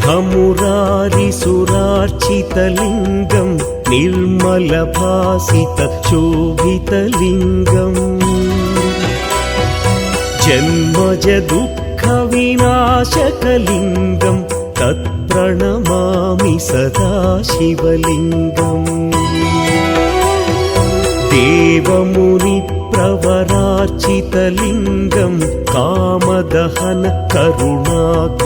मुरारिसुरार्चितलिङ्गं निर्मलभासितशोभितलिङ्गम् जन्मजदुःखविनाशकलिङ्गं तत्प्रणमामि सदा शिवलिङ्गम् देवमुनिप्रवरार्चितलिङ्गं कामदहन करुणाकरलिङ्गम्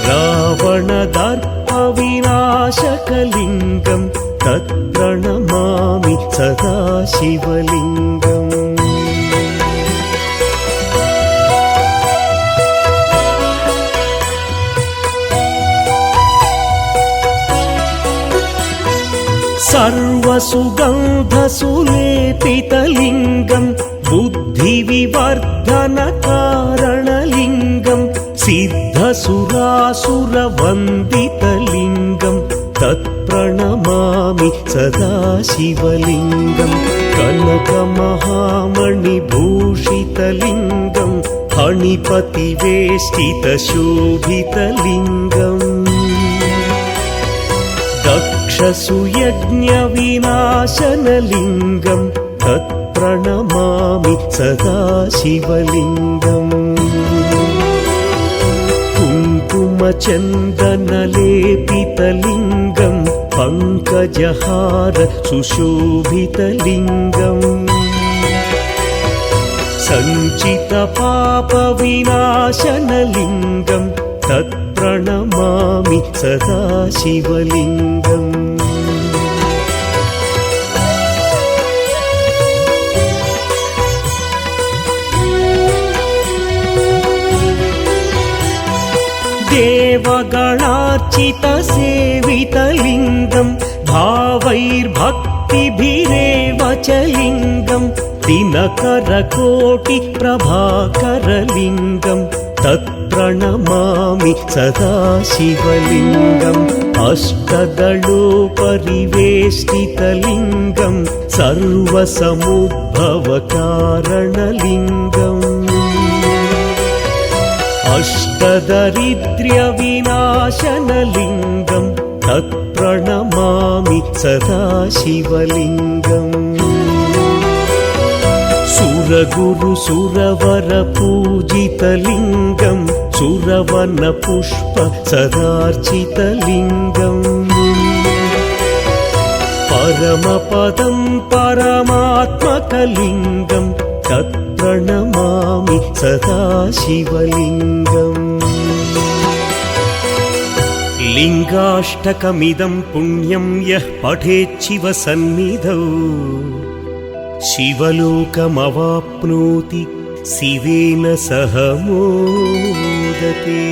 रावणदर्पविनाशकलिङ्गं तत्प्रणमामि सदा शिवलिङ्गम् सर्वसुगन्धसुलेपितलिङ्गं बुद्धिविवर्धनकारणलिङ्गं सिद्धसुरासुरवन्दितलिङ्गं तत्प्रणमामि सदा शिवलिङ्गं कनकमहामणिभूषितलिङ्गं फणिपतिवेष्टितशोभितलिङ्गम् दक्षसुयज्ञविनाशनलिङ्गं तत्प्रणमामि सदा शिवलिङ्गम् कुङ्कुमचन्दनलेपितलिङ्गं पङ्कजहार सुशोभितलिङ्गम् सञ्चितपापविनाशनलिङ्गं तत्प्रणमामि सदा शिवलिङ्गम् देवगणार्चितसेवितलिङ्गं भावैर्भक्तिभिरेव च लिङ्गं दिनकरकोटिप्रभाकरलिङ्गं तत्प्रणमामि सदा शिवलिङ्गम् अष्टदलोपरिवेष्टितलिङ्गं सर्वसमुद्भवकारणलिङ्गम् अष्टदरिद्र्यविनाशनलिङ्गं तत्प्रणमामि सदा शिवलिङ्गम् सुरगुरुसुरवरपूजितलिङ्गं सुरवनपुष्प सदार्चितलिङ्गम् परमपदं परमात्मकलिङ्गं तत्प्रणमामि सदा शिवलिङ्गम् लिङ्गाष्टकमिदं पुण्यं यः पठेच्छिवसन्निधौ शिवलोकमवाप्नोति शिवेन सह मोदते।